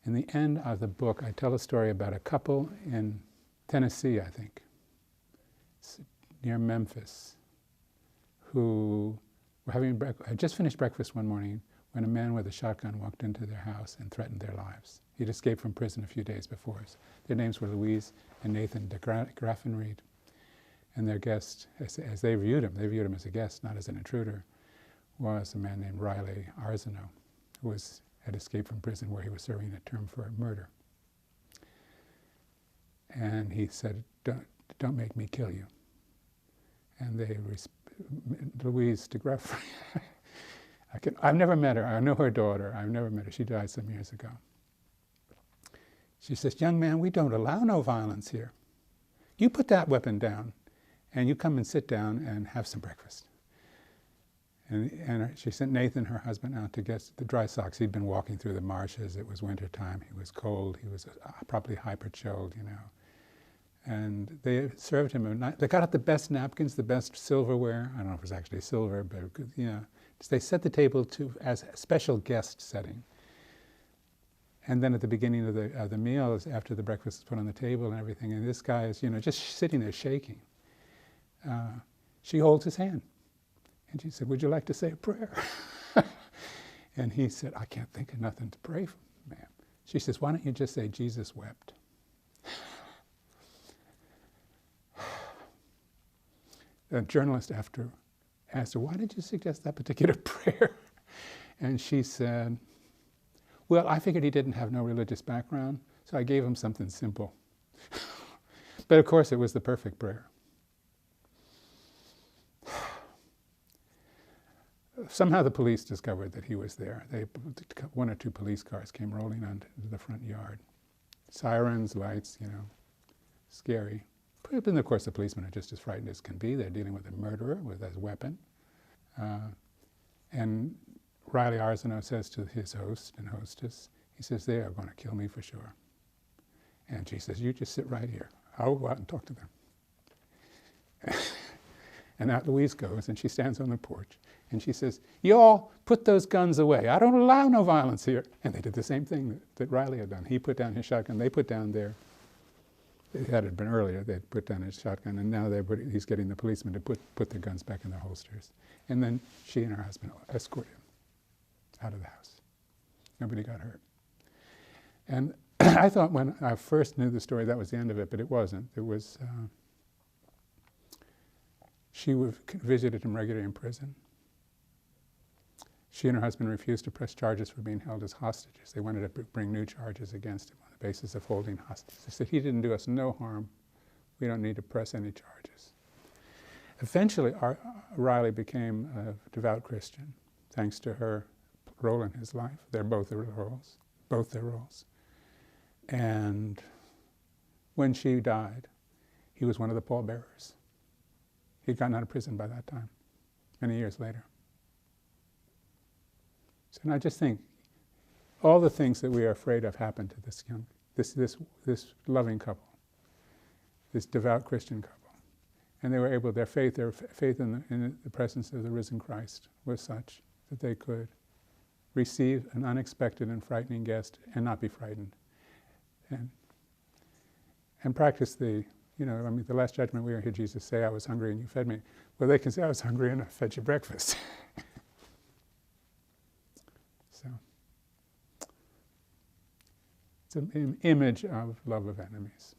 In the end of the book, I tell a story about a couple in Tennessee, I think, near Memphis, who were had just finished breakfast one morning when a man with a shotgun walked into their house and threatened their lives. He'd escaped from prison a few days before. Their names were Louise and Nathan de Graffenried. And their guest, as they viewed him as a guest, not as an intruder, was a man named Riley Arsenault, who had escaped from prison where he was serving a term for murder. And he said, don't make me kill you. And Louise de Graffenried, I've never met her. I know her daughter. I've never met her. She died some years ago. She says, young man, we don't allow no violence here. You put that weapon down, and you come and sit down and have some breakfast. And she sent Nathan, her husband, out to get the dry socks. He'd been walking through the marshes. It was winter time. He was cold. He was probably hyper-chilled, you know. And they served him they got out the best napkins, the best silverware. I don't know if it was actually silver, but you know, they set the table as a special guest setting. And then at the beginning of the meal, after the breakfast is put on the table and everything, and this guy is, you know, just sitting there shaking. She holds his hand, and she said, "Would you like to say a prayer?" And he said, "I can't think of nothing to pray for, ma'am." She says, "Why don't you just say Jesus wept?" The journalist after asked her, "Why did you suggest that particular prayer?" And she said, "Well, I figured he didn't have no religious background, so I gave him something simple." But of course, it was the perfect prayer. Somehow the police discovered that he was there. One or two police cars came rolling onto the front yard. Sirens, lights, you know, scary. But of course, the policemen are just as frightened as can be. They're dealing with a murderer with a weapon. And Riley Arsenault says to his host and hostess, he says, "They are going to kill me for sure." And she says, "You just sit right here. I'll go out and talk to them." And out Louise goes, and she stands on the porch, and she says, "Y'all put those guns away. I don't allow no violence here." And they did the same thing that Riley had done. He put down his shotgun. They put down their... It had been earlier. They'd put down his shotgun, and now he's getting the policemen to put their guns back in their holsters. And then she and her husband escorted him out of the house. Nobody got hurt. And I thought when I first knew the story that was the end of it, but it wasn't. It was... She visited him regularly in prison. She and her husband refused to press charges for being held as hostages. They wanted to bring new charges against him on the basis of holding hostages. They said, "He didn't do us no harm. We don't need to press any charges." Eventually, Riley became a devout Christian, thanks to her role in his life. They're both their roles. And when she died, he was one of the pallbearers. He'd gotten out of prison by that time, many years later. So, and I just think all the things that we are afraid of happened to this loving couple, this devout Christian couple. And they were able, their faith in the presence of the risen Christ was such that they could receive an unexpected and frightening guest and not be frightened. And practice the Last Judgment, we hear Jesus say, "I was hungry and you fed me." Well, they can say, "I was hungry and I fed you breakfast." So, it's an image of love of enemies.